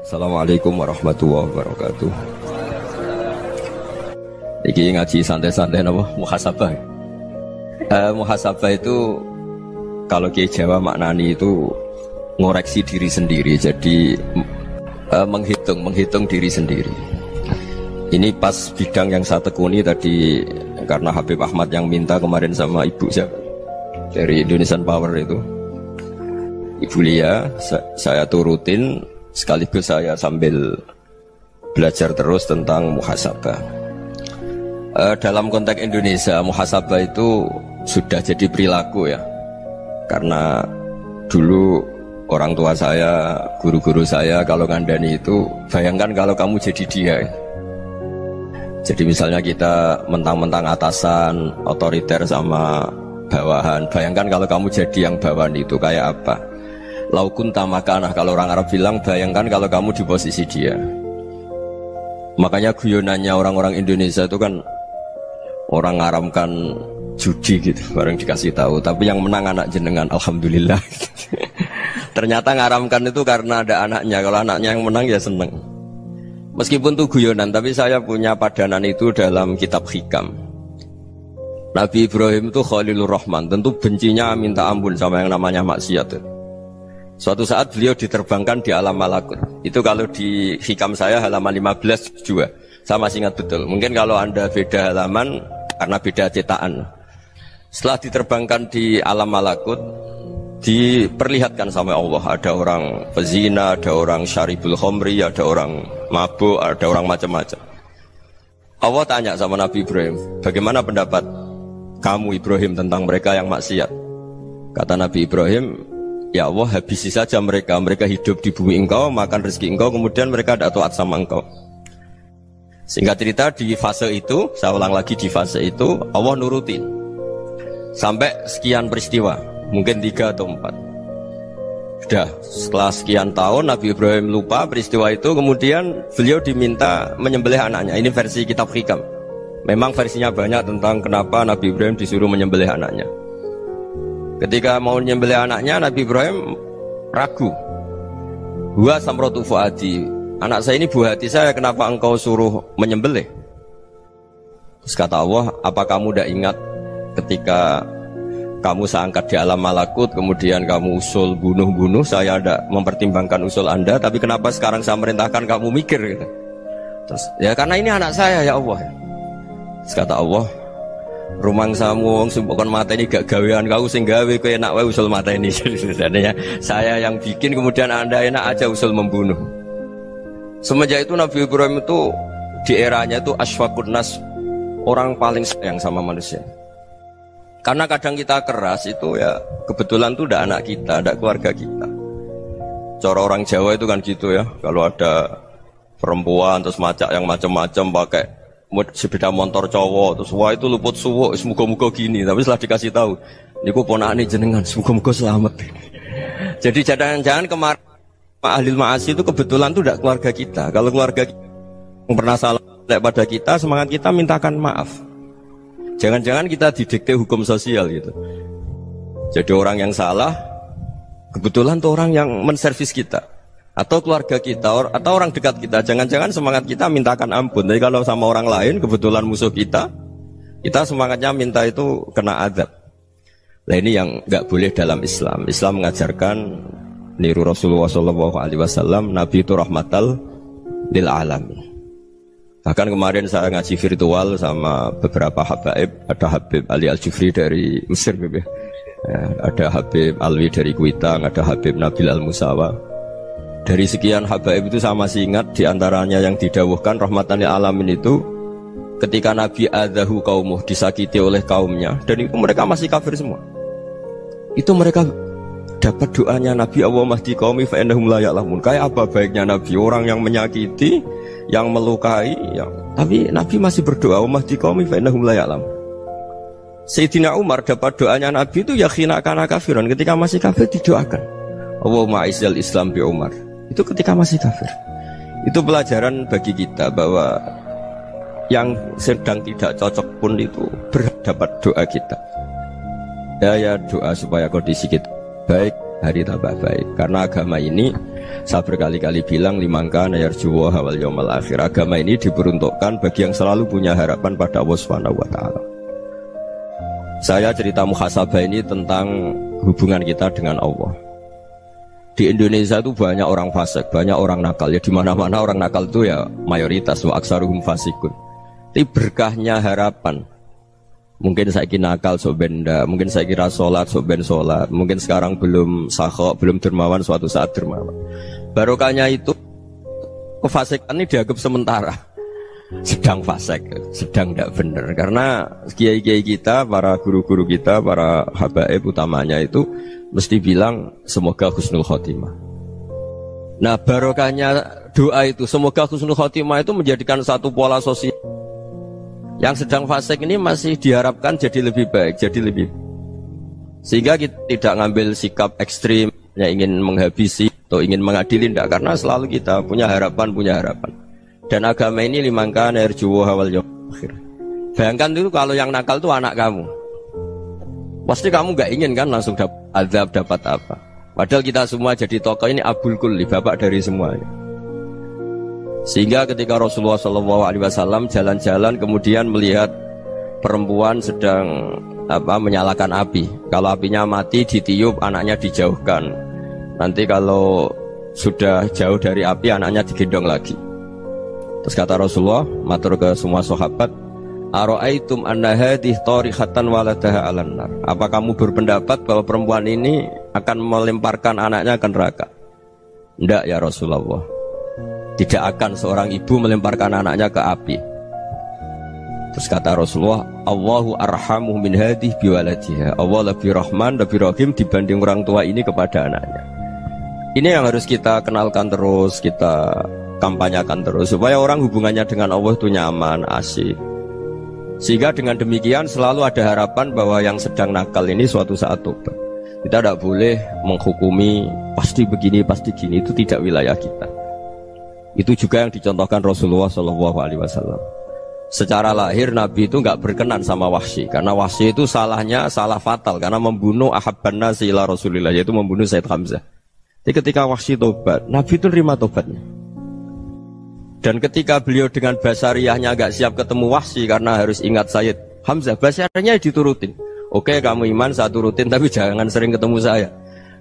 Assalamualaikum warahmatullahi wabarakatuh. Iki ngaji santai-santai napa muhasabah. Muhasabah itu kalau Kiai Jawa maknani itu ngoreksi diri sendiri. Jadi menghitung diri sendiri. Ini pas bidang yang saya tekuni tadi karena Habib Ahmad yang minta kemarin sama ibu siapa dari Indonesian Power itu. Ibu Lia, saya turutin sekaligus saya sambil belajar terus tentang muhasabah. Dalam konteks Indonesia, muhasabah itu sudah jadi perilaku ya. Karena dulu orang tua saya, guru-guru saya kalau ngandani itu, bayangkan kalau kamu jadi dia. Jadi misalnya kita mentang-mentang atasan, otoriter sama bawahan. Bayangkan kalau kamu jadi yang bawahan itu kayak apa? Laukun tamakanah, kalau orang Arab bilang, bayangkan kalau kamu di posisi dia. Makanya guyonannya orang-orang Indonesia itu kan orang ngaramkan judi gitu, bareng dikasih tahu. Tapi yang menang anak jenengan, alhamdulillah. Ternyata ngaramkan itu karena ada anaknya. Kalau anaknya yang menang ya seneng. Meskipun itu guyonan, tapi saya punya padanan itu dalam kitab Hikam. Nabi Ibrahim itu Khalilur Rahman, tentu bencinya minta ampun sama yang namanya maksiat. Suatu saat beliau diterbangkan di alam malakut. Itu kalau di Hikam saya halaman 15 juga. Saya masih ingat betul. Mungkin kalau Anda beda halaman karena beda cetakan. Setelah diterbangkan di alam malakut, diperlihatkan sama Allah, ada orang pezina, ada orang syaribul khomri, ada orang mabuk, ada orang macam-macam. Allah tanya sama Nabi Ibrahim, bagaimana pendapat kamu Ibrahim tentang mereka yang maksiat? Kata Nabi Ibrahim, ya Allah, habisi saja mereka. Mereka hidup di bumi engkau, makan rezeki engkau, kemudian mereka tidak taat sama engkau. Singkat cerita, di fase itu, saya ulang lagi, di fase itu Allah nurutin sampai sekian peristiwa, mungkin 3 atau 4. Sudah setelah sekian tahun Nabi Ibrahim lupa peristiwa itu, kemudian beliau diminta menyembelih anaknya. Ini versi kitab Hikam. Memang versinya banyak tentang kenapa Nabi Ibrahim disuruh menyembelih anaknya. Ketika mau menyembelih anaknya, Nabi Ibrahim ragu. Huwa samratu fuadi, anak saya ini buah hati saya, kenapa engkau suruh menyembelih? Terus kata Allah, apa kamu tidak ingat ketika kamu saya angkat di alam malakut, kemudian kamu usul bunuh-bunuh, saya tidak mempertimbangkan usul Anda, tapi kenapa sekarang saya merintahkan kamu mikir gitu? Terus, ya karena ini anak saya ya Allah. Terus kata Allah, rumang samu wong sumpukon mata ini gak gawean kau sing gawe kowe enak wae usul mata ini. Jadi saya yang bikin, kemudian Anda enak aja usul membunuh. Semenjak itu Nabi Ibrahim itu di eranya itu asfaqun nas, orang paling sayang sama manusia. Karena kadang kita keras itu ya kebetulan itu udah anak kita, ada keluarga kita. Cara orang Jawa itu kan gitu ya, kalau ada perempuan terus macak yang macam-macam pakai sepeda motor cowok, terus wah itu luput suwuk, semoga-moga gini. Tapi setelah dikasih tahu, niku ponakane jenengan, semoga-moga selamat. Jadi jangan-jangan kemarin ahli ma'asi itu kebetulan itu tidak keluarga kita. Kalau keluarga kita yang pernah salah pada kita, semangat kita mintakan maaf. Jangan-jangan kita didikte hukum sosial gitu. Jadi orang yang salah kebetulan tuh orang yang menservis kita, atau keluarga kita, atau orang dekat kita. Jangan-jangan semangat kita mintakan ampun. Tapi kalau sama orang lain kebetulan musuh kita semangatnya minta itu kena azab. Nah ini yang nggak boleh dalam Islam. Islam mengajarkan niru Rasulullah SAW, Nabi itu rahmatal lil alamin. Bahkan kemarin saya ngaji virtual sama beberapa habaib. Ada Habib Ali Al-Jufri dari Mesir, ya. Ada Habib Alwi dari Kuitang, ada Habib Nabil Al-Musawa. Dari sekian habaib itu saya masih ingat, diantaranya yang didawuhkan rahmatan lil alamin itu ketika Nabi adzahu qaumuh, disakiti oleh kaumnya, dan itu mereka masih kafir semua. Itu mereka dapat doanya Nabi, Allahumma hdi qaumi fa innahum la ya'lamun. Kayak apa baiknya Nabi, orang yang menyakiti, yang melukai, tapi Nabi masih berdoa, Allahumma hdi qaumi fa innahum la ya'lamun. Sayyidina Umar dapat doanya Nabi itu ya khina kana kafiran, ketika masih kafir didoakan, Allahumma izzal Islam bi Umar. Itu ketika masih kafir. Itu pelajaran bagi kita bahwa yang sedang tidak cocok pun itu berdapat doa kita. Ya doa supaya kondisi kita baik, hari tambah baik. Karena agama ini Saya berkali-kali bilang limangka nayarjuwa hawal yaumal akhir. Agama ini diperuntukkan bagi yang selalu punya harapan pada Allah Subhanahu wa taala. Saya cerita muhasabah ini tentang hubungan kita dengan Allah. Di Indonesia itu banyak orang fasik, banyak orang nakal. Ya di mana-mana orang nakal itu ya mayoritas, wa aksaruhum fasikun. Tapi berkahnya harapan. Mungkin saya kira nakal sok benda, mungkin saya kira sholat sok ben sholat, mungkin sekarang belum sakho, belum dermawan, suatu saat dermawan. Barokahnya itu kefasikan ini dianggap sementara. Sedang fasik, sedang tidak benar. Karena kiai-kiai kita, para guru-guru kita, para habaib utamanya itu mesti bilang semoga husnul khotimah. Nah barokahnya doa itu semoga husnul khotimah itu menjadikan satu pola sosial. Yang sedang fasik ini masih diharapkan jadi lebih baik, jadi lebih. Sehingga kita tidak ngambil sikap ekstrim yang ingin menghabisi atau ingin mengadili, tidak, karena selalu kita punya harapan. Dan agama ini limangka nerjuwa hawal yaumil akhir. Bayangkan dulu kalau yang nakal itu anak kamu. Pasti kamu gak ingin kan langsung dapat azab, dapat apa. Padahal kita semua jadi tokoh ini abul kulli, bapak dari semuanya. Sehingga ketika Rasulullah SAW jalan-jalan kemudian melihat perempuan sedang menyalakan api. Kalau apinya mati ditiup, anaknya dijauhkan. Nanti kalau sudah jauh dari api, anaknya digendong lagi. Terus kata Rasulullah, matur ke semua sahabat, Aro'aitum anna hadih tarihatan waladaha alan nar. Apa kamu berpendapat bahwa perempuan ini akan melemparkan anaknya ke neraka? Tidak ya Rasulullah. Tidak akan seorang ibu melemparkan anaknya ke api. Terus kata Rasulullah, Allahu arhamu min hadih biwaladiha. Allah lebih rahman, lebih rahim dibanding orang tua ini kepada anaknya. Ini yang harus kita kenalkan terus, kita kampanyakan terus, supaya orang hubungannya dengan Allah itu nyaman, asik. Sehingga dengan demikian selalu ada harapan bahwa yang sedang nakal ini suatu saat tobat. Kita tidak boleh menghukumi pasti begini, pasti gini, itu tidak wilayah kita. Itu juga yang dicontohkan Rasulullah SAW. Secara lahir Nabi itu nggak berkenan sama Wahsy, karena Wahsy itu salahnya salah fatal, karena membunuh ahabban nasi ila Rasulillah, yaitu membunuh Sayyid Hamzah. Jadi ketika Wahsy tobat, Nabi itu terima tobatnya. Dan ketika beliau dengan basariyahnya agak siap ketemu Wahsy karena harus ingat Sayyid Hamzah, basariyahnya diturutin. Oke, kamu iman, saya turutin, tapi jangan sering ketemu saya.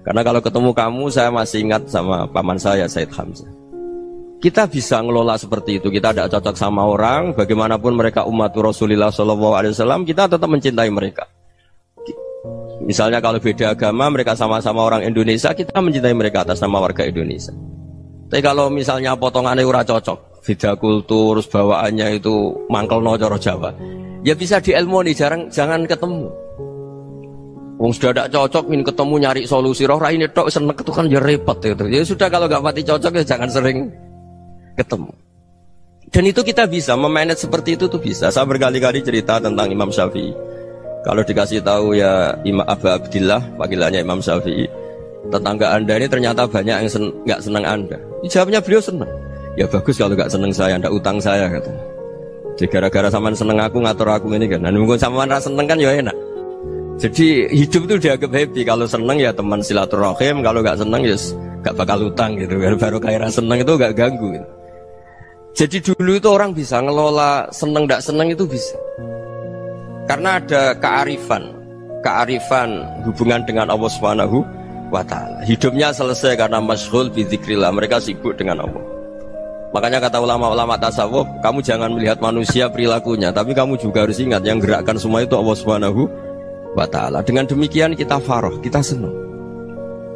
Karena kalau ketemu kamu, saya masih ingat sama paman saya, Sayyid Hamzah. Kita bisa ngelola seperti itu. Kita tidak cocok sama orang, bagaimanapun mereka umat Rasulullah SAW, kita tetap mencintai mereka. Misalnya kalau beda agama, mereka sama-sama orang Indonesia, kita mencintai mereka atas nama warga Indonesia. Tapi kalau misalnya potongannya ora cocok, beda kultur, bawaannya itu mangkel no coro Jawa, ya bisa diilmoni, jangan ketemu. Wong sudah tidak cocok, ingin ketemu nyari solusi, roh ini tok seneng itu kan ya repot gitu. Ya sudah kalau nggak pati cocok ya jangan sering ketemu. Dan itu kita bisa memanage seperti itu tuh bisa. Saya berkali-kali cerita tentang Imam Syafi'i. Kalau dikasih tahu ya Imam Abu Abdillah, panggilannya Imam Syafi'i, tetangga anda ini ternyata banyak yang nggak senang anda. Jawabnya beliau senang. Ya bagus kalau nggak senang saya, ndak utang saya katanya. Jadi gara-gara saman seneng aku ngatur aku ini kan. Dan mungkin saman rasa seneng kan ya enak. Jadi hidup itu dianggap happy. Kalau seneng ya teman silaturahim, kalau nggak seneng ya nggak bakal utang gitu. Baru kayak rasa seneng itu nggak ganggu. Gitu. Jadi dulu itu orang bisa ngelola seneng ndak seneng itu bisa. Karena ada kearifan hubungan dengan Allah Subhanahu wa ta'ala. Hidupnya selesai karena masyghul bi dzikrillah, mereka sibuk dengan Allah. Makanya kata ulama-ulama tasawuf, kamu jangan melihat manusia perilakunya, tapi kamu juga harus ingat yang gerakkan semua itu Allah Subhanahu wa ta'ala. Dengan demikian kita farah, kita senang.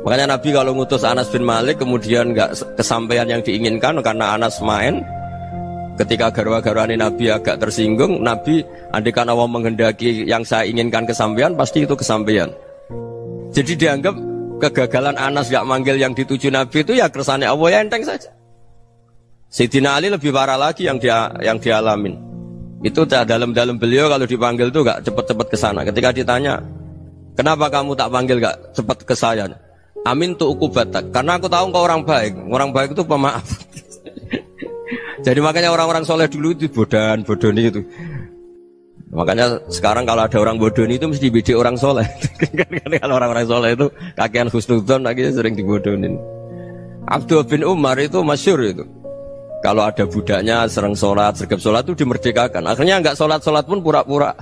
Makanya Nabi kalau ngutus Anas bin Malik kemudian nggak kesampaian yang diinginkan karena Anas main, ketika garwa-garwani Nabi agak tersinggung, Nabi andaikan Allah menghendaki yang saya inginkan kesampaian, pasti itu kesampaian. Jadi dianggap kegagalan Anas gak manggil yang dituju Nabi itu ya kersane Allah, ya enteng saja. Sayyidina Ali lebih parah lagi yang dialamin. Itu dalam beliau kalau dipanggil itu gak cepet-cepet ke sana. Ketika ditanya, kenapa kamu tak panggil gak cepet ke saya? Amin tu ukubatak, karena aku tahu kau orang baik. Orang baik itu pemaaf. Jadi makanya orang-orang soleh dulu itu bodoni itu. Makanya sekarang kalau ada orang bodoni itu mesti bidik orang soleh. Kalau orang-orang soleh itu kakean husnudzon lagi sering dibodonin. Abdullah bin Umar itu masyhur itu. Kalau ada budaknya sering sholat, sergap sholat itu dimerdekakan. Akhirnya enggak sholat pun pura-pura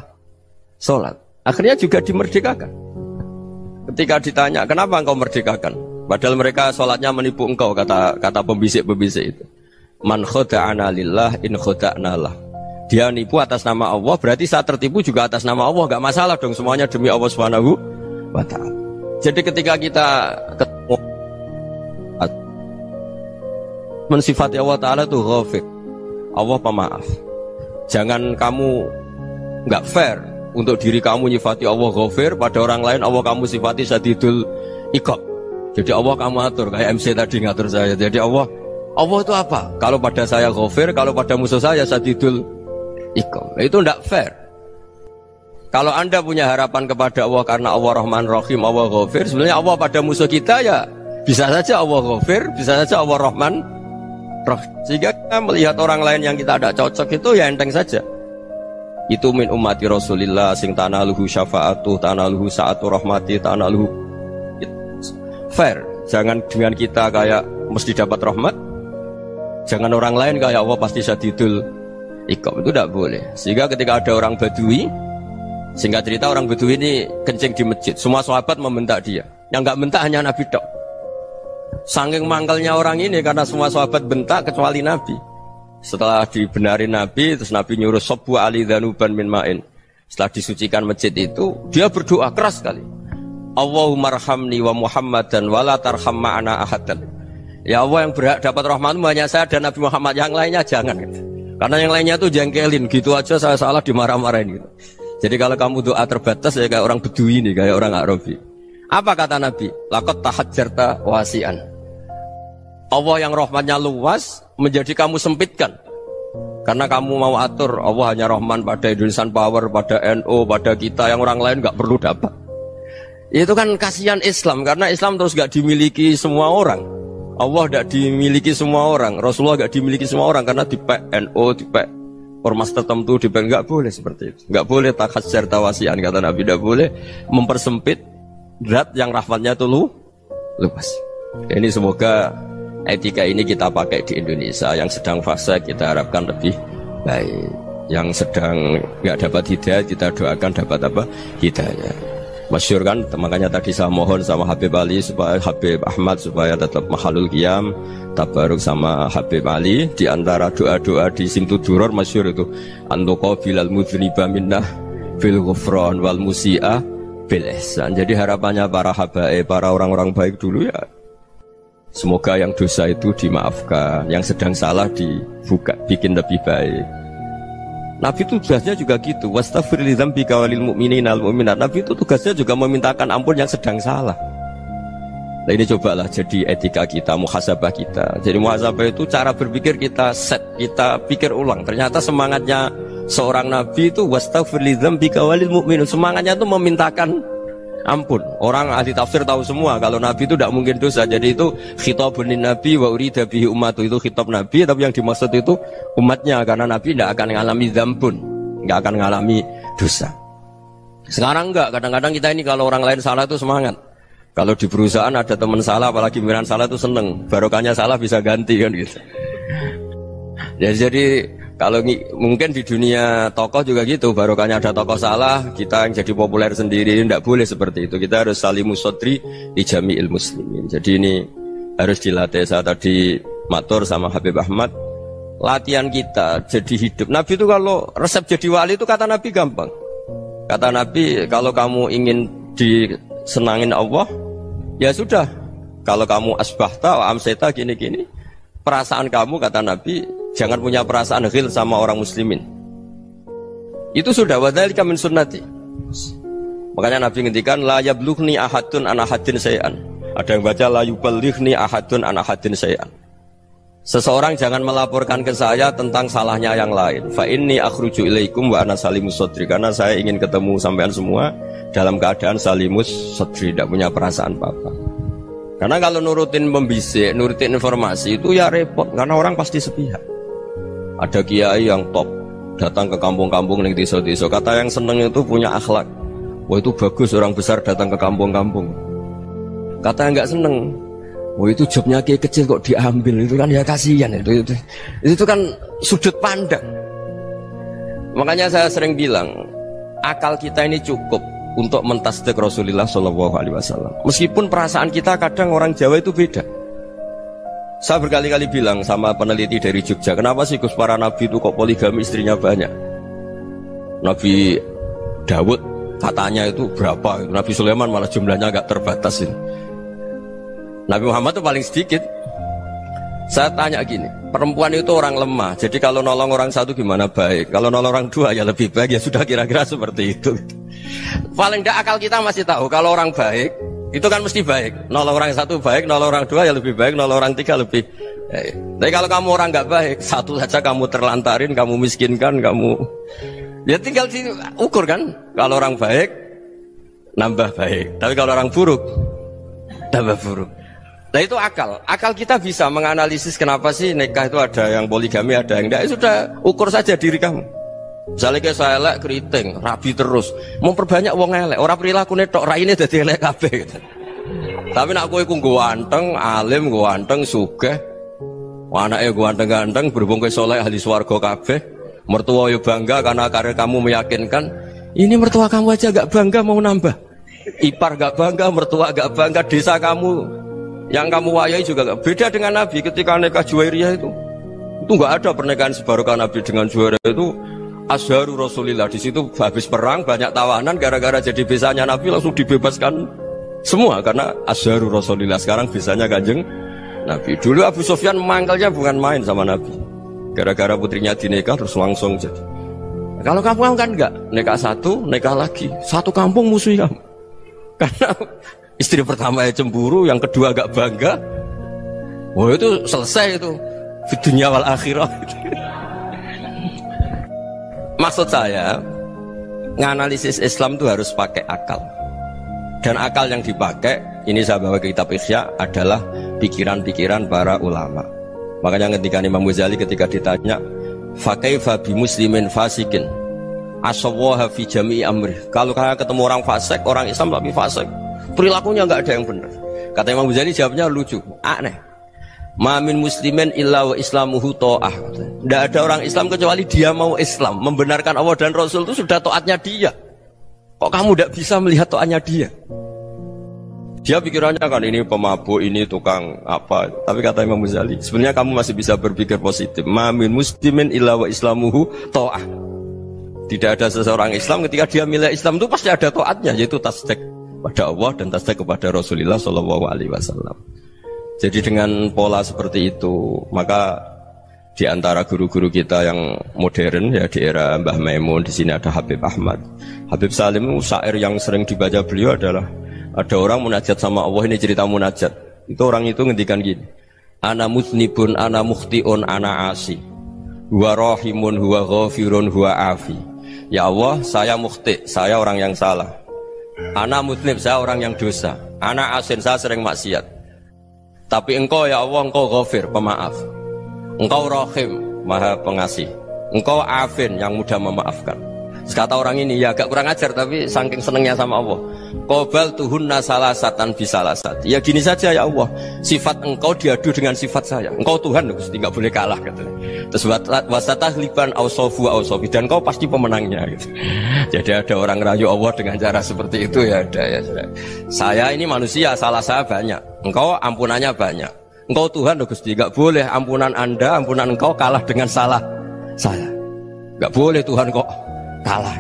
sholat. Akhirnya juga dimerdekakan. Ketika ditanya, kenapa engkau merdekakan? Padahal mereka sholatnya menipu engkau, kata pembisik-pembisik itu. Man khoda'ana lillah in khoda'na lah. Dia nipu atas nama Allah, berarti saat tertipu juga atas nama Allah. Gak masalah dong, semuanya demi Allah Subhanahu wa ta'ala. Jadi ketika kita ketemu mensifati Allah Ta'ala itu ghafir, Allah pemaaf. Jangan kamu gak fair untuk diri kamu nyifati Allah ghafir, pada orang lain Allah kamu sifati syadidul iqab. Jadi Allah kamu atur, kayak MC tadi ngatur saya. Jadi Allah itu apa? Kalau pada saya ghafir, kalau pada musuh saya syadidul iqab. Itu tidak fair. Kalau Anda punya harapan kepada Allah karena Allah Rahman Rahim, Allah ghafir, sebenarnya Allah pada musuh kita ya bisa saja Allah ghafir, bisa saja Allah Rahman Rahim. Sehingga kita melihat orang lain yang kita tidak cocok itu ya enteng saja. Itu min ummati Rasulillah sing tanaluhu syafa'atu, tanaluhu sa'atu rahmati, tanaluhu fair. Jangan dengan kita kayak mesti dapat rahmat. Jangan orang lain kayak Allah pasti syadidul iqab. Itu tidak boleh. Sehingga ketika ada orang Badui, singkat cerita orang Badui ini kencing di masjid, semua sahabat membentak dia. Yang enggak bentak hanya Nabi tok. Saking mangkalnya orang ini karena semua sahabat bentak kecuali Nabi. Setelah dibenarin Nabi, terus Nabi nyuruh Sobbu Ali Dhanuban min ma'in. Setelah disucikan masjid itu, dia berdoa keras sekali. Allahumma arhamni wa Muhammadan wa la tarham ma'ana ahadan. Ya Allah, yang berhak dapat rahmatmu hanya saya dan Nabi Muhammad, yang lainnya jangan. Karena yang lainnya tuh jengkelin, gitu aja saya salah dimarah-marahin gitu. Jadi kalau kamu doa terbatas ya kayak orang Bedui ini, kayak orang Arabi. Apa kata Nabi? Laqad tahajjarta wasi'an. Allah yang rahmatnya luas menjadi kamu sempitkan. Karena kamu mau atur Allah hanya rahman pada Indonesian Power, pada NU, pada kita, yang orang lain gak perlu dapat. Itu kan kasihan Islam, karena Islam terus gak dimiliki semua orang. Allah gak dimiliki semua orang, Rasulullah gak dimiliki semua orang, karena dipek NU, dipek ormas tertentu, dipek gak boleh seperti itu. Gak boleh takhasyar tawasian, kata Nabi, gak boleh mempersempit zat yang rahmatnya itu luas. Ini semoga etika ini kita pakai di Indonesia. Yang sedang fase kita harapkan lebih baik. Yang sedang nggak dapat hidayah kita doakan dapat apa? Hidayah. Masyhur kan, makanya tadi saya mohon sama Habib Ali supaya Habib Ahmad supaya tetap mahalul qiyam, tabaruk sama Habib Ali. Di antara doa-doa di Simtuduror masyhur itu antuqabilal mudhniba minnah bil ghufran wal musi'ah bil ihsan. Jadi harapannya para habaib, para orang-orang baik dulu ya, semoga yang dosa itu dimaafkan, yang sedang salah dibuka, bikin lebih baik. Nabi itu tugasnya juga gitu. Wastaghfir li dzambika walil mu'minina wal mu'minat. Nabi itu tugasnya juga memintakan ampun yang sedang salah. Nah ini cobalah jadi etika kita, muhasabah kita. Jadi muhasabah itu cara berpikir kita set, kita pikir ulang. Ternyata semangatnya seorang Nabi itu wastaghfir li dzambika walil mu'minun. Semangatnya itu memintakan ampun. Orang ahli tafsir tahu semua kalau Nabi itu tidak mungkin dosa. Jadi itu khitabun Nabi wa urida bihi ummatu, itu khitab Nabi, tapi yang dimaksud itu umatnya, karena Nabi tidak akan mengalami dzambun, tidak akan mengalami dosa. Sekarang enggak, kadang-kadang kita ini kalau orang lain salah itu semangat. Kalau di perusahaan ada teman salah, apalagi pimpinan salah itu seneng, barokahnya salah bisa ganti kan gitu. Ya, jadi kalau mungkin di dunia tokoh juga gitu, barokahnya ada tokoh salah, kita yang jadi populer sendiri, tidak boleh seperti itu. Kita harus salimus sodri di jami'il muslimin. Jadi ini harus dilatih. Saya tadi matur sama Habib Ahmad, latihan kita jadi hidup. Nabi itu kalau resep jadi wali itu kata Nabi gampang. Kata Nabi, kalau kamu ingin disenangin Allah, ya sudah. Kalau kamu asbahta wa amseta gini-gini, perasaan kamu, kata Nabi, jangan punya perasaan ghil sama orang muslimin. Itu sudah wadzalika min sunnati. Makanya Nabi ngendikan la yablughni ahadun an ahadin syai'an. Ada yang baca la yuballighni ahadun an ahadin syai'an. Seseorang jangan melaporkan ke saya tentang salahnya yang lain. Fa inni akhruju ilaikum wa ana salimus sadri. Karena saya ingin ketemu sampean semua dalam keadaan salimus sadri, tidak punya perasaan apa-apa. Karena kalau nurutin pembisik, nurutin informasi itu ya repot, karena orang pasti sepihak. Ada kiai yang top datang ke kampung-kampung ning desa-desa, kata yang seneng itu punya akhlak. Wah itu bagus orang besar datang ke kampung-kampung. Kata yang nggak seneng, Oh itu jobnya kayak kecil kok diambil, itu kan ya kasihan itu kan sudut pandang. Makanya saya sering bilang akal kita ini cukup untuk mentasdik Rasulullah Shallallahu Alaihi Wasallam. Meskipun perasaan kita kadang orang Jawa itu beda. Saya berkali-kali bilang sama peneliti dari Jogja, kenapa sih Gus para nabi itu kok poligami istrinya banyak? Nabi Dawud katanya itu berapa? Nabi Sulaiman malah jumlahnya agak terbatas ini. Nabi Muhammad itu paling sedikit. Saya tanya gini, perempuan itu orang lemah, jadi kalau nolong orang satu gimana baik, kalau nolong orang dua ya lebih baik, ya sudah kira-kira seperti itu. Paling tidak akal kita masih tahu kalau orang baik itu kan mesti baik, nolong orang satu baik, nolong orang dua ya lebih baik, nolong orang tiga lebih baik. Tapi kalau kamu orang nggak baik, satu saja kamu terlantarin, kamu miskinkan, kamu ya tinggal diukur kan. Kalau orang baik nambah baik, tapi kalau orang buruk tambah buruk. Nah itu akal. Akal kita bisa menganalisis kenapa sih nikah itu ada yang poligami, ada yang enggak. Sudah ukur saja diri kamu. Misalnya kayak saya elek keriting, rabi terus, memperbanyak wong elek. Orang perilaku netok raine dadi elek kabeh gitu. Tapi nak kowe ku ganteng, alim, ganteng, sugih. Anake ganteng-ganteng, berhubung kowe saleh ahli swarga kabeh. Mertua yo bangga karena karir kamu meyakinkan. Ini mertua kamu aja gak bangga mau nambah. Ipar gak bangga, mertua gak bangga, desa kamu yang kamu wayai juga gak beda dengan Nabi ketika nikah Juwairiyah itu gak ada pernikahan sebarokah Nabi dengan Juwairiyah itu Azharu Rasulillah. Di situ habis perang banyak tawanan, gara-gara jadi besanya Nabi langsung dibebaskan semua karena Azharu Rasulillah. Sekarang besanya Kanjeng Nabi. Dulu Abu Sufyan mangkalnya bukan main sama Nabi, gara-gara putrinya dinikah terus langsung jadi. Kalau kamu kan enggak, nikah satu, nikah lagi, satu kampung musuhi kamu karena istri pertama ya cemburu, yang kedua agak bangga. Wah itu selesai itu di dunia wal akhirah. Maksud saya nganalisis Islam itu harus pakai akal. Dan akal yang dipakai, ini saya bawa ke kitab Ihya, adalah pikiran-pikiran para ulama. Makanya ketika Imam Ghazali ketika ditanya fakaifa bi muslimin fasikin asawwaha fi jami'i amri, kalau kalian ketemu orang fasik, orang Islam tapi fasik, perilakunya nggak ada yang benar. Kata Imam Ghazali jawabnya lucu, aneh. Ma min muslimin illa wa islamuhu ta'ah. Tidak ada orang Islam kecuali dia mau Islam, membenarkan Allah dan Rasul itu sudah taatnya dia. Kok kamu tidak bisa melihat taatnya dia? Dia pikirannya kan ini pemabuk, ini tukang apa. Tapi kata Imam Ghazali, sebenarnya kamu masih bisa berpikir positif. Ma min muslimin illa wa islamuhu ta'ah. Tidak ada seseorang Islam ketika dia milih Islam itu pasti ada taatnya, yaitu tasdik pada Allah dan tasdik kepada Rasulullah Shallallahu Alaihi Wasallam. Jadi dengan pola seperti itu, maka di antara guru-guru kita yang modern ya di era Mbah Maimun, di sini ada Habib Ahmad, Habib Salim, syair yang sering dibaca beliau adalah ada orang munajat sama Allah. Ini cerita munajat. Itu orang itu ngendikan gini, ana musnibun, ana mukhtiun, ana asi, huwa rahimun, huwa ghafirun, huwa afi. Ya Allah, saya mukhti, saya orang yang salah. Ana musnib, saya orang yang dosa. Ana asin, saya sering maksiat. Tapi engkau ya Allah, engkau ghafir, pemaaf. Engkau rahim, maha pengasih. Engkau afin, yang mudah memaafkan. Kata orang ini, ya agak kurang ajar, tapi saking senengnya sama Allah. Qobal tuhunna salasatan bisalasat. Ya gini saja ya Allah, sifat engkau diadu dengan sifat saya. Engkau Tuhan, Gusti, nggak boleh kalah katanya. Terus wasatahliban ausofu ausofi, dan engkau pasti pemenangnya gitu. Jadi ada orang rayu Allah dengan cara seperti itu ya ada ya. Saya ini manusia, salah saya banyak. Engkau ampunannya banyak. Engkau Tuhan, Gusti, nggak boleh ampunan Anda, ampunan engkau kalah dengan salah saya. Nggak boleh Tuhan kok kalah.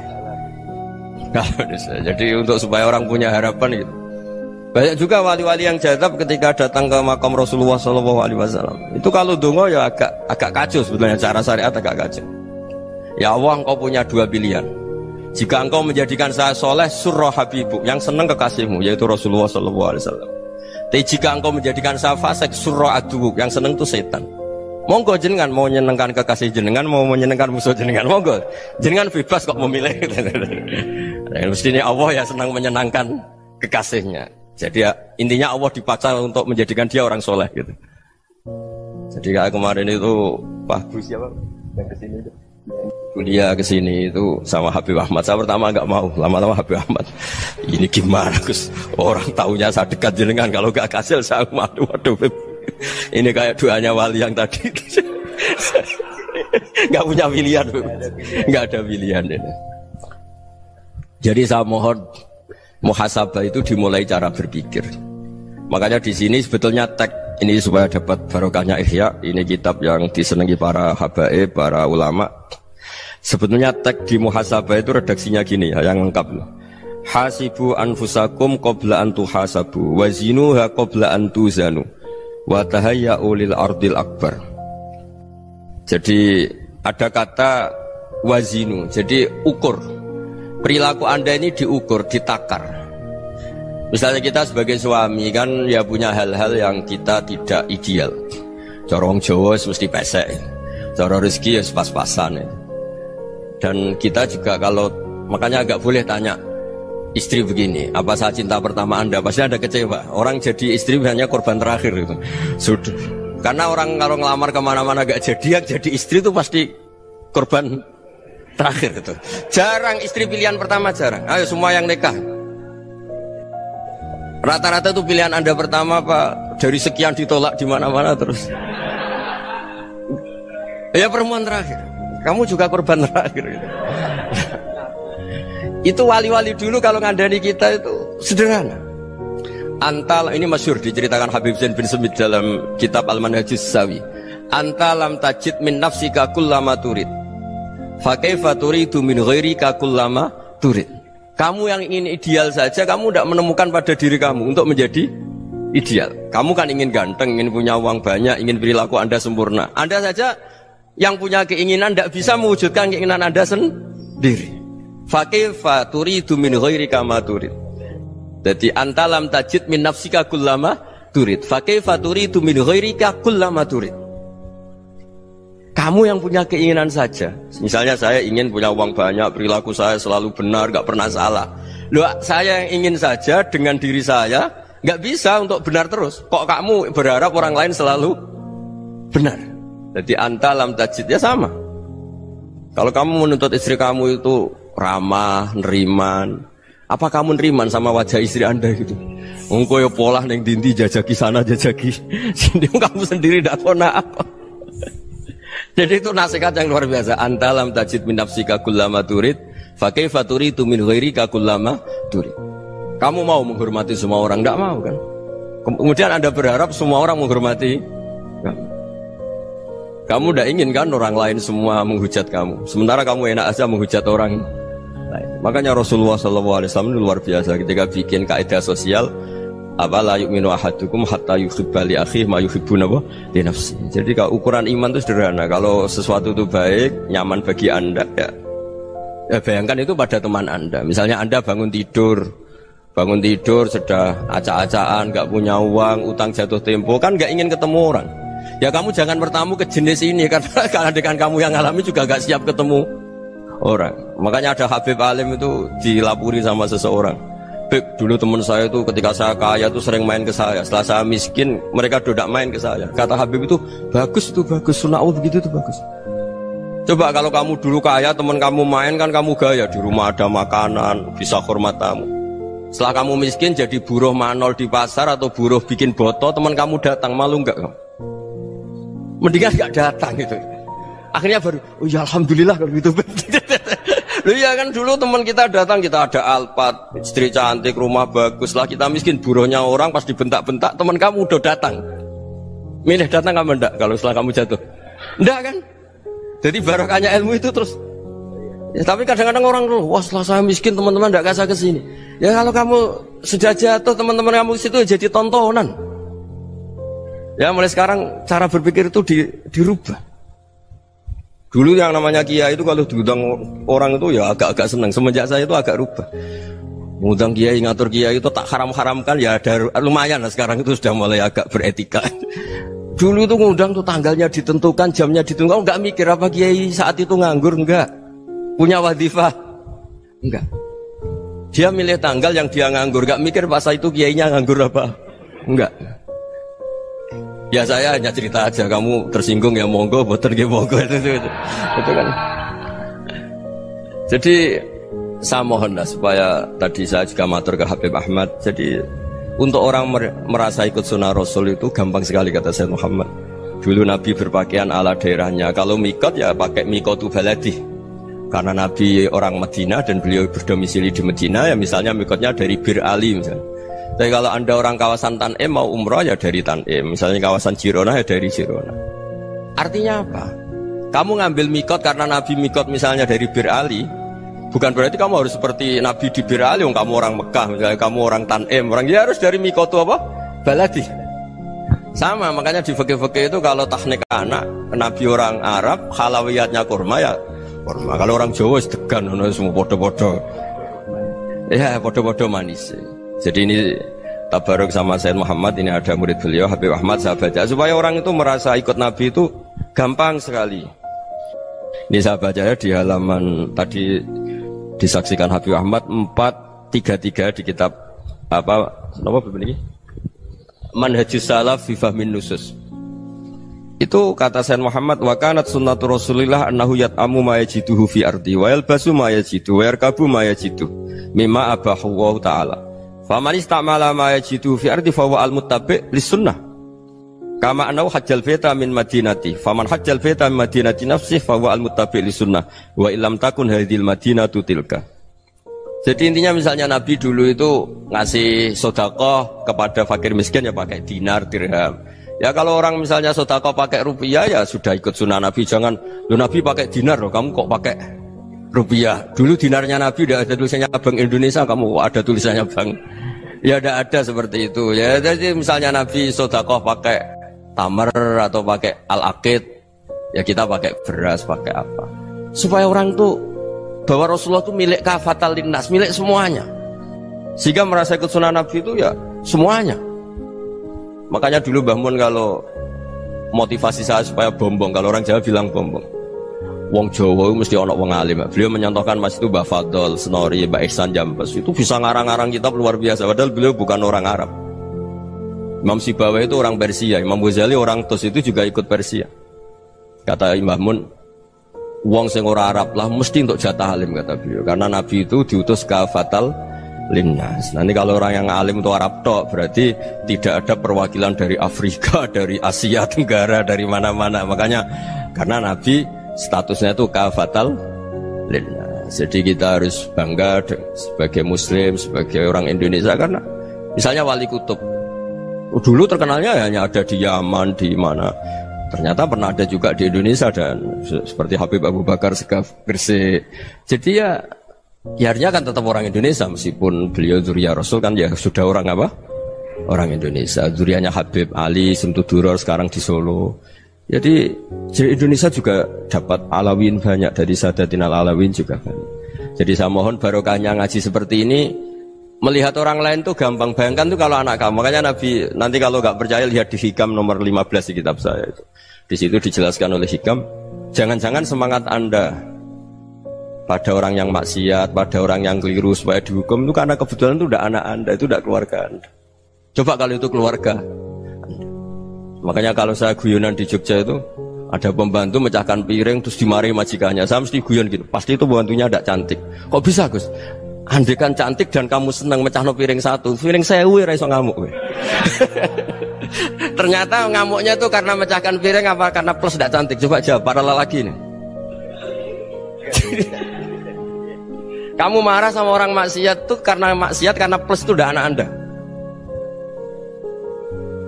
Jadi untuk supaya orang punya harapan gitu. Banyak juga wali-wali yang jadab ketika datang ke makam Rasulullah SAW. Itu kalau dongo ya agak kacau sebetulnya, cara syariat agak kacau. Ya Allah, engkau punya dua pilihan. Jika engkau menjadikan saya soleh, surah habibu, yang senang kekasihmu, yaitu Rasulullah SAW. Tapi jika engkau menjadikan saya fasik, surah adubu, yang senang itu setan. Monggo jenengan mau menyenangkan kekasih jenengan, mau menyenangkan musuh jenengan, monggo jenengan bebas kok memilih. Mestinya Allah ya senang menyenangkan kekasihnya. Jadi ya, intinya Allah dipaksa untuk menjadikan dia orang soleh gitu. Jadi kayak kemarin itu Pak Gus siapa yang kesini itu kuliah ke sini itu sama Habib Ahmad. Saya pertama nggak mau, lama-lama Habib Ahmad. Ini gimana Gus? Orang taunya saya dekat jenengan, kalau nggak kasil saya waduh. Ini kayak doanya wali yang tadi. Nggak punya pilihan, nggak ada pilihan. Ini. Jadi saya mohon muhasabah itu dimulai cara berpikir. Makanya di sini sebetulnya tag ini supaya dapat barokahnya Ihya. Ini kitab yang disenangi para habaib, para ulama. Sebetulnya tag di muhasabah itu redaksinya gini ya, yang lengkap. Hasibu anfusakum qabla an tuhasabu wa zinuha qabla an tuzanu wa tahayya'u lil ardil akbar. Jadi ada kata wazinu, jadi ukur. Perilaku Anda ini diukur, ditakar. Misalnya kita sebagai suami kan ya punya hal-hal yang kita tidak ideal. Corong Jawa mesti pesek, cara rezeki ya pas-pasan ya. Dan kita juga kalau makanya agak boleh tanya istri begini, apa saya cinta pertama Anda? Pasti ada kecewa. Orang jadi istri hanya korban terakhir itu. Sudah. Karena orang kalau ngelamar kemana-mana gak jadi, yang jadi istri itu pasti korban terakhir itu. Jarang istri pilihan pertama, jarang. Ayo semua yang nikah. Rata-rata itu pilihan Anda pertama Pak, dari sekian ditolak di mana-mana terus. Ya perempuan terakhir. Kamu juga korban terakhir gitu. Itu wali-wali dulu kalau ngandani kita itu sederhana. Antal ini masyhur diceritakan Habib Zain bin Semit dalam kitab Al-Manhajus Sawi. Antalam tajid min nafsika kullama turid. Fa kaifa turidu min ghairika kullama turid. Kamu yang ingin ideal saja kamu tidak menemukan pada diri kamu untuk menjadi ideal. Kamu kan ingin ganteng, ingin punya uang banyak, ingin perilaku Anda sempurna. Anda saja yang punya keinginan tidak bisa mewujudkan keinginan Anda sendiri. Fa kaifa turidu min ghairika ma turid. Jadi antalam tajid min nafsika kullama turid. Fa kaifa turidu min ghairika kullama turid. Kamu yang punya keinginan saja. Misalnya saya ingin punya uang banyak, perilaku saya selalu benar, gak pernah salah. Loh, saya yang ingin saja dengan diri saya gak bisa untuk benar terus. Kok kamu berharap orang lain selalu benar? Jadi antalam tajid ya sama. Kalau kamu menuntut istri kamu itu ramah, neriman, apa kamu neriman sama wajah istri Anda gitu? Engkau ya pola neng dindi jajaki sana jajaki sini, kamu sendiri tidak tahu apa. Jadi itu nasihat yang luar biasa. Antalam tajid min nafsika kullama turid, fa kaifa turidu min ghairika kullama turid. Kamu mau menghormati semua orang? Tidak mau kan? Kemudian Anda berharap semua orang menghormati kamu. Kamu tidak ingin kan orang lain semua menghujat kamu. Sementara kamu enak aja menghujat orang lain. Makanya Rasulullah SAW luar biasa ketika bikin kaidah sosial. Apa la yu'minu ahadukum hatta yuhibba li akhihi ma yuhibbu li nafsi. Jadi kalau ukuran iman itu sederhana. Kalau sesuatu itu baik, nyaman bagi Anda ya bayangkan itu pada teman Anda. Misalnya Anda bangun tidur sudah acak-acakan, gak punya uang, utang jatuh tempo, kan gak ingin ketemu orang. Ya kamu jangan bertamu ke jenis ini karena dengan kamu yang alami juga gak siap ketemu orang. Makanya ada Habib Alim itu dilapuri sama seseorang. Beb, dulu teman saya itu ketika saya kaya itu sering main ke saya. Setelah saya miskin, mereka tidak main ke saya. Kata Habib itu bagus, sunahul begitu itu bagus. Coba kalau kamu dulu kaya, teman kamu main kan kamu gaya. Di rumah ada makanan, bisa hormat tamu. Setelah kamu miskin jadi buruh manol di pasar atau buruh bikin boto, teman kamu datang, malu enggak kamu? Mendingan enggak datang gitu. Akhirnya baru, oh ya alhamdulillah kalau gitu. Loh ya kan dulu teman kita datang, kita ada Alphard, istri cantik, rumah bagus lah, kita miskin, buruhnya orang pas dibentak-bentak, teman kamu udah datang. Milih datang kamu enggak kalau setelah kamu jatuh? Enggak kan? Jadi barokahnya ilmu itu terus. Ya, tapi kadang-kadang orang tuh, wah setelah saya miskin teman-teman enggak kasih ke sini. Ya kalau kamu sudah jatuh, teman-teman kamu situ jadi tontonan. Ya mulai sekarang cara berpikir itu dirubah. Dulu yang namanya kiai itu kalau diundang orang itu ya agak-agak senang. Semenjak saya itu agak rubah. Mengundang kiai, ngatur kiai itu tak haram-haramkan ya ada lumayan lah sekarang itu sudah mulai agak beretika. Dulu itu ngundang tuh tanggalnya ditentukan, jamnya ditentukan, enggak mikir apa kiai saat itu nganggur, enggak. Punya wadifah, enggak. Dia milih tanggal yang dia nganggur, enggak mikir pas itu kiainya nganggur apa, enggak. Ya saya hanya cerita aja, kamu tersinggung ya monggo, boten nggih monggo itu kan. Jadi saya mohon lah supaya tadi saya juga matur ke Habib Ahmad. Jadi untuk orang merasa ikut sunnah Rasul itu gampang sekali kata Sayyid Muhammad. Dulu Nabi berpakaian ala daerahnya. Kalau mikot ya pakai mikotu baladi. Karena Nabi orang Madinah dan beliau berdomisili di Madinah, ya misalnya mikotnya dari Bir Ali misalnya. Tapi kalau Anda orang kawasan Tanim mau umrah ya dari Tanim. Misalnya kawasan Jirona ya dari Jirona. Artinya apa? Kamu ngambil mikot karena Nabi mikot misalnya dari Bir Ali, bukan berarti kamu harus seperti Nabi di Bir Ali. Kamu orang Mekah, misalnya kamu orang Tanim, orang ya harus dari mikot itu apa? Baladi. Sama, makanya di fikih-fikih itu kalau tahnik anak, Nabi orang Arab, halawiyatnya kurma ya kurma. Kalau orang Jawa sedegan, semua bodoh-bodoh. Ya bodoh-bodoh manis. Jadi ini tabaruk sama Sayyid Muhammad, ini ada murid beliau Habib Ahmad, saya baca supaya orang itu merasa ikut Nabi itu gampang sekali. Ini saya baca ya di halaman tadi disaksikan Habib Ahmad 433 di kitab apa begini? Manhajus Salaf fi Fahmin Nusus. Itu kata Sayyid Muhammad, wa kanat sunnatu Rasulillah annahu yat'amu ma yajiduhu fi ardi wa yalbasu ma yajidu wa yarkabu ma yajidu mimma abahu Allah ta'ala. Faman istamala ma yajidu fi ardi fa huwa al-muttabi' lis-sunnah. Kama annahu hajjal baita min madinati. Faman hajjal baita min madinati nafsihi fa huwa al-muttabi' lis-sunnah. Wa illam takun hadhil madinatu tilka. Jadi intinya misalnya Nabi dulu itu ngasih sedekah kepada fakir miskin ya pakai dinar, dirham. Ya kalau orang misalnya sedekah pakai rupiah ya sudah ikut sunnah Nabi. Jangan lu Nabi pakai dinar loh, kamu kok pakai rupiah. Dulu dinarnya Nabi udah ada tulisannya Bank Indonesia, kamu ada tulisannya Bank. Ya tidak ada seperti itu. Ya jadi misalnya Nabi sedekah pakai tamar atau pakai al-aqid, ya kita pakai beras, pakai apa. Supaya orang tuh bahwa Rasulullah itu milik kafatal linnas, milik semuanya. Sehingga merasa ikut sunnah Nabi itu ya semuanya. Makanya dulu Mbah Mun kalau motivasi saya supaya bombong, kalau orang Jawa bilang bombong. Wong Jawa itu mesti ono wong alim. Beliau menyontohkan Mas itu Mbah Fadol, Senori, Mbah Ihsan Jambes. Itu bisa ngarang-ngarang kitab luar biasa. Padahal beliau bukan orang Arab. Imam Sibawai itu orang Persia, Imam Ghazali orang Tus itu juga ikut Persia. Kata Mbah Mun, wong sing ora Arab lah mesti untuk jatah alim kata beliau. Karena Nabi itu diutus kafatal linnas. Nanti kalau orang yang alim itu Arab tok, berarti tidak ada perwakilan dari Afrika, dari Asia Tenggara, dari mana-mana. Makanya karena Nabi statusnya itu kafatal linnas. Jadi kita harus bangga sebagai Muslim, sebagai orang Indonesia karena misalnya Wali Kutub. Dulu terkenalnya hanya ada di Yaman, di mana. Ternyata pernah ada juga di Indonesia dan seperti Habib Abu Bakar Segaf Gresik. Jadi ya artinya kan tetap orang Indonesia meskipun beliau zuriyah Rasul kan ya sudah orang apa? Orang Indonesia. Zuriyahnya Habib Ali Simtuduror sekarang di Solo. Jadi Indonesia juga dapat alawin banyak dari Sadatin al-Alawin juga banyak. Jadi saya mohon barokahnya ngaji seperti ini. Melihat orang lain tuh gampang, bayangkan tuh kalau anak kamu. Makanya Nabi nanti kalau nggak percaya lihat di Hikam nomor 15 di kitab saya itu. Di situ dijelaskan oleh Hikam, jangan-jangan semangat Anda pada orang yang maksiat, pada orang yang keliru supaya dihukum itu karena kebetulan itu udah anak Anda, itu udah keluarga Anda. Coba kalau itu keluarga Anda. Makanya kalau saya guyonan di Jogja itu ada pembantu mecahkan piring terus dimarahi majikannya, saya mesti guyon gitu. Pasti itu pembantunya tidak cantik. Kok bisa Gus? Andekan cantik dan kamu senang mecahno piring satu, piring 1000 ora iso ngamuk. Ternyata ngamuknya tuh karena mecahkan piring apa karena plus tidak cantik. Coba jawab para lelaki nih. Kamu marah sama orang maksiat tuh karena maksiat karena plus itu udah anak Anda.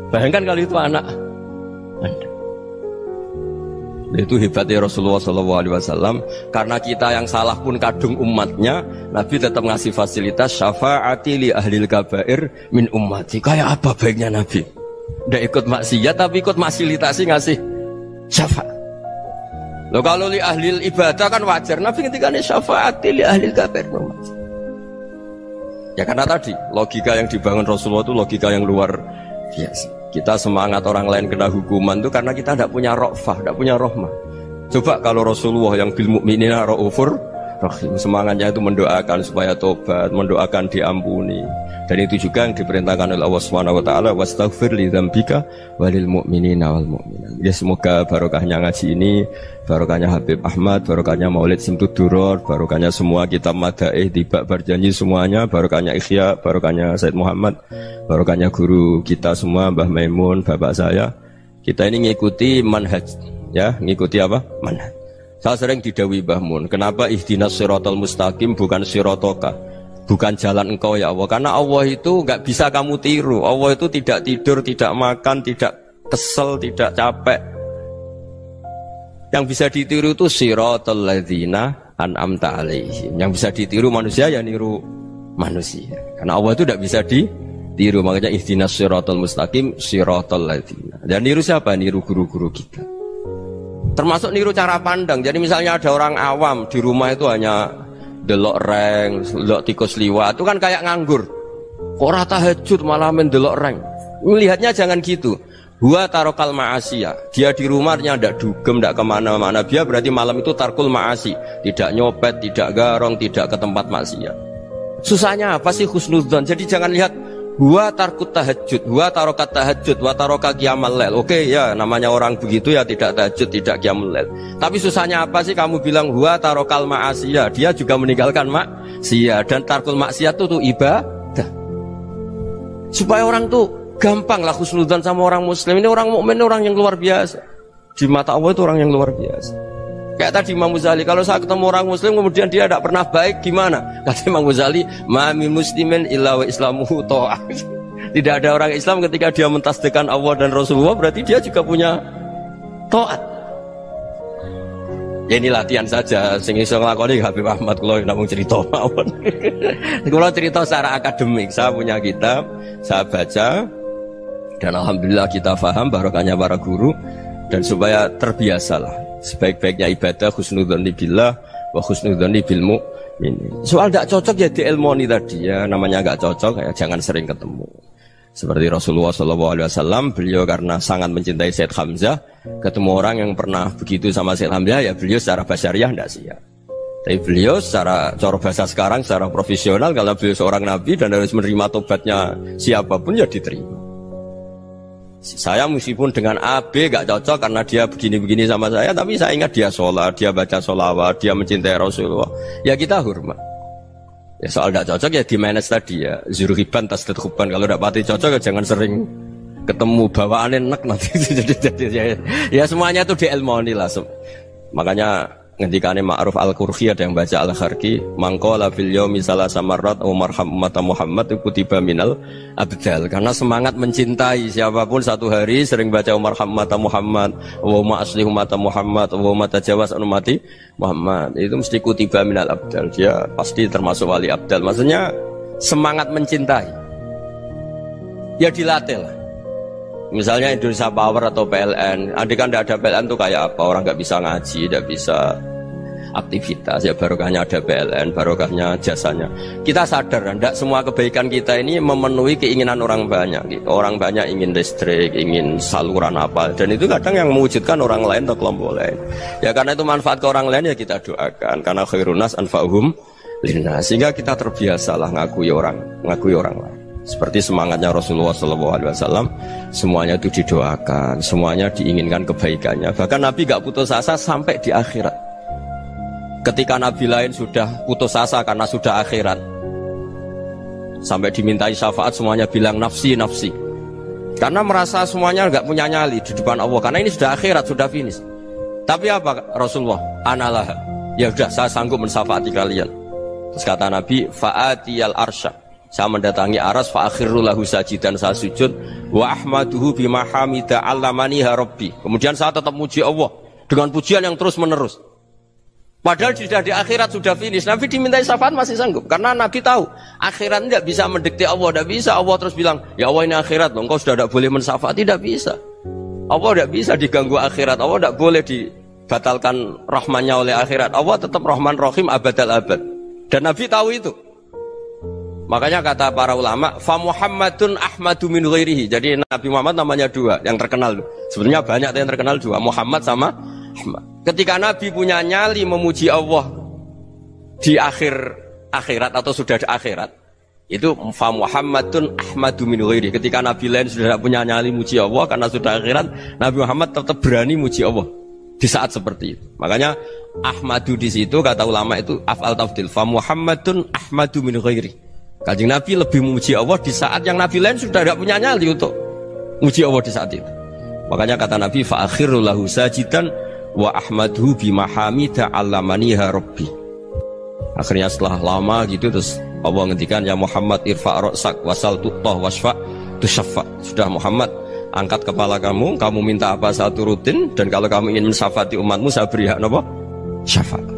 Bayangkan kalau itu anak Anda. Itu hebatnya Rasulullah SAW. Karena kita yang salah pun kadung umatnya, Nabi tetap ngasih fasilitas syafaati li ahlil kabair min ummati. Kayak apa baiknya Nabi? Udah ikut maksiat tapi ikut fasilitasi ngasih syafaat. Loh kalau li ahlil ibadah kan wajar. Nabi ketika ini syafaati li ahlil kabair min ummati. Ya karena tadi logika yang dibangun Rasulullah itu logika yang luar biasa. Kita semangat orang lain kena hukuman itu karena kita tidak punya ra'fah, tidak punya rahmah. Coba kalau Rasulullah yang bil mukminina raufur Rahim. Semangatnya itu mendoakan supaya tobat, mendoakan diampuni. Dan itu juga yang diperintahkan oleh Allah Subhanahu wa taala, wastaghfir li dzambika walil mu'minina wal mu'minat. Ya semoga barokahnya ngaji ini, barokahnya Habib Ahmad, barokahnya Maulid Simtud Duror, barokahnya semua kitab Madaih, Tibak Berjanji semuanya, barokahnya Ikhya, barokahnya Said Muhammad, barokahnya guru kita semua, Mbah Maimun, bapak saya. Kita ini ngikuti manhaj, ya, ngikuti apa? Manhaj. Saya sering didhawuhi Mbah Mun, kenapa ihdinas siratal mustaqim bukan siratoka? Bukan jalan engkau ya Allah, karena Allah itu nggak bisa kamu tiru. Allah itu tidak tidur, tidak makan, tidak kesel, tidak capek. Yang bisa ditiru itu siratal ladzina an'amta alaihim. Yang bisa ditiru manusia ya niru manusia. Karena Allah itu tidak bisa ditiru. Makanya ihdinas siratal mustaqim siratal ladzina. Dan niru siapa? Niru guru-guru kita. Termasuk niru cara pandang. Jadi misalnya ada orang awam di rumah itu hanya delok reng, delok tikus liwat, itu kan kayak nganggur. Kok ora tahajud malah mendelok reng. Melihatnya jangan gitu. Huwa tarokal ma'asiyah. Dia di rumahnya ndak dugem, ndak kemana-mana. Dia berarti malam itu tarkul ma'asi. Tidak nyopet, tidak garong, tidak ke tempat maksiat. Susahnya apa sih husnudzon? Jadi jangan lihat huwa tarkut tahajud, huwa tarokat tahajud, wa taroka qiyamal lail. Oke ya, namanya orang begitu ya tidak tahajud, tidak qiyamul lail. Tapi susahnya apa sih kamu bilang huwa tarokal ma'asiyah? Dia juga meninggalkan maksiat, dan tarkul maksiat itu ibadah. Supaya orang tuh gampang lah husnudzon sama orang muslim. Ini orang mukmin, orang yang luar biasa. Di mata Allah itu orang yang luar biasa. Kayak tadi Imam Ghazali, kalau saya ketemu orang muslim kemudian dia tidak pernah baik, gimana? Kata Imam Ghazali, ma min muslimin illa wa islamuhu ta'ah. Tidak ada orang Islam ketika dia mentasdihkan Allah dan Rasulullah, berarti dia juga punya taat. Ya ini latihan saja, sing iso nglakoni Habib Ahmad kula namung cerita mawon. Kula cerita secara akademik, saya punya kitab, saya baca dan alhamdulillah kita paham barokahnya para guru, dan supaya terbiasalah. Sebaik-baiknya ibadah husnudzon billah wa husnudzon bil mu'min. Soal tidak cocok ya diilmoni tadi ya, namanya nggak cocok ya jangan sering ketemu. Seperti Rasulullah SAW, beliau karena sangat mencintai Said Hamzah, ketemu orang yang pernah begitu sama Said Hamzah ya beliau secara basyariah tidak siap. Tapi beliau secara cara bahasa sekarang, secara profesional, kalau beliau seorang nabi dan harus menerima tobatnya siapapun ya diterima. Saya meskipun dengan A, B gak cocok karena dia begini-begini sama saya, tapi saya ingat dia sholat, dia baca sholawat, dia mencintai Rasulullah, ya kita hormat. Ya soal gak cocok ya di manage tadi ya, zuruhiban tasdid huban. Kalau gak pati cocok ya jangan sering ketemu, bawaannya enak nanti. Ya semuanya itu diilmoni lah. Makanya ngendikane Ma'ruf Al-Qurhi ada yang baca Al-Kharki, mangqala fil yaumi salasa marrat wa marham ummata Muhammad kutiba minal abdal. Karena semangat mencintai siapapun satu hari sering baca marham ummata Muhammad, wa ma aslih ummata Muhammad, wa ma tajawaz an ummati Muhammad, itu mesti kutiba minal abdal. Dia pasti termasuk wali abdal. Maksudnya semangat mencintai ya dilatih lah. Misalnya Indonesia Power atau PLN, andai kan tidak ada PLN tuh kayak apa? Orang nggak bisa ngaji, tidak bisa aktivitas. Ya barokahnya ada PLN, barokahnya jasanya. Kita sadar, tidak semua kebaikan kita ini memenuhi keinginan orang banyak. Orang banyak ingin listrik, ingin saluran apa, dan itu kadang yang mewujudkan orang lain atau kelompok lain. Ya karena itu manfaat ke orang lain ya kita doakan. Karena khairun nas anfa'uhum linnas. Sehingga kita terbiasalah ngakui orang lain. Seperti semangatnya Rasulullah SAW, semuanya itu didoakan, semuanya diinginkan kebaikannya. Bahkan Nabi gak putus asa sampai di akhirat. Ketika Nabi lain sudah putus asa karena sudah akhirat, sampai dimintai syafaat semuanya bilang nafsi, nafsi. Karena merasa semuanya gak punya nyali di depan Allah, karena ini sudah akhirat, sudah finish. Tapi apa Rasulullah? Analah, ya udah saya sanggup mensyafaati kalian. Terus kata Nabi, fa'atiyal arsya, saya mendatangi aras, fa'akhirru lahu sajidan, saya sujud, wa ahmaduhu bima hamida allamaniha rabbi. Kemudian saya tetap muji Allah dengan pujian yang terus menerus. Padahal sudah di akhirat, sudah finish. Nabi dimintai syafaat masih sanggup, karena Nabi tahu akhirat tidak bisa mendikte Allah, tidak bisa Allah terus bilang, ya Allah ini akhirat, engkau sudah tidak boleh mensyafaati, tidak bisa. Allah tidak bisa diganggu akhirat, Allah tidak boleh dibatalkan rahmannya oleh akhirat. Allah tetap Rahman Rahim abadal abad. Dan Nabi tahu itu. Makanya kata para ulama, fa Muhammadun ahmadu min ghairihi. Jadi Nabi Muhammad namanya dua, yang terkenal. Sebenarnya banyak yang terkenal dua, Muhammad sama Ahmad. Ketika Nabi punya nyali memuji Allah di akhir akhirat atau sudah di akhirat itu fa Muhammadun ahmadu min ghairi. Ketika nabi lain sudah tidak punya nyali muji Allah karena sudah akhirat, Nabi Muhammad tetap berani muji Allah di saat seperti itu. Makanya ahmadu di situ kata ulama itu af'al tafdil, fa Muhammadun ahmadu min ghairi. Kanjeng Nabi lebih memuji Allah di saat yang nabi lain sudah tidak punya nyali untuk muji Allah di saat itu. Makanya kata Nabi fa akhiru lahu sajidan wa ahmadhu bimahamida allamaniha rabbi. Akhirnya setelah lama gitu terus Allah ngendikan ya Muhammad irfa' ra'sak wasal tu'tah wasfa' tusyaffa. Sudah Muhammad, angkat kepala kamu minta apa saya turutin, dan kalau kamu ingin mensyafaati umatmu saya beri hak apa? Syafaat.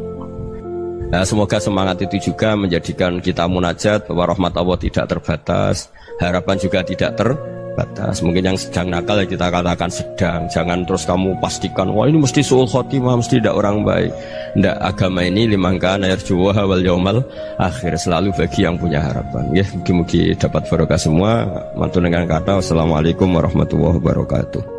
Nah, semoga semangat itu juga menjadikan kita munajat bahwa rahmat Allah tidak terbatas, harapan juga tidak terbatas. Mungkin yang sedang nakal ya kita katakan sedang, jangan terus kamu pastikan wah ini mesti suul khotimah, mesti tidak orang baik. Tidak, agama ini liman kana yarjuha wal yaumal akhir, selalu bagi yang punya harapan. Ya, mugi-mugi dapat barokah semua. Mantu dengan kata wassalamualaikum warahmatullahi wabarakatuh.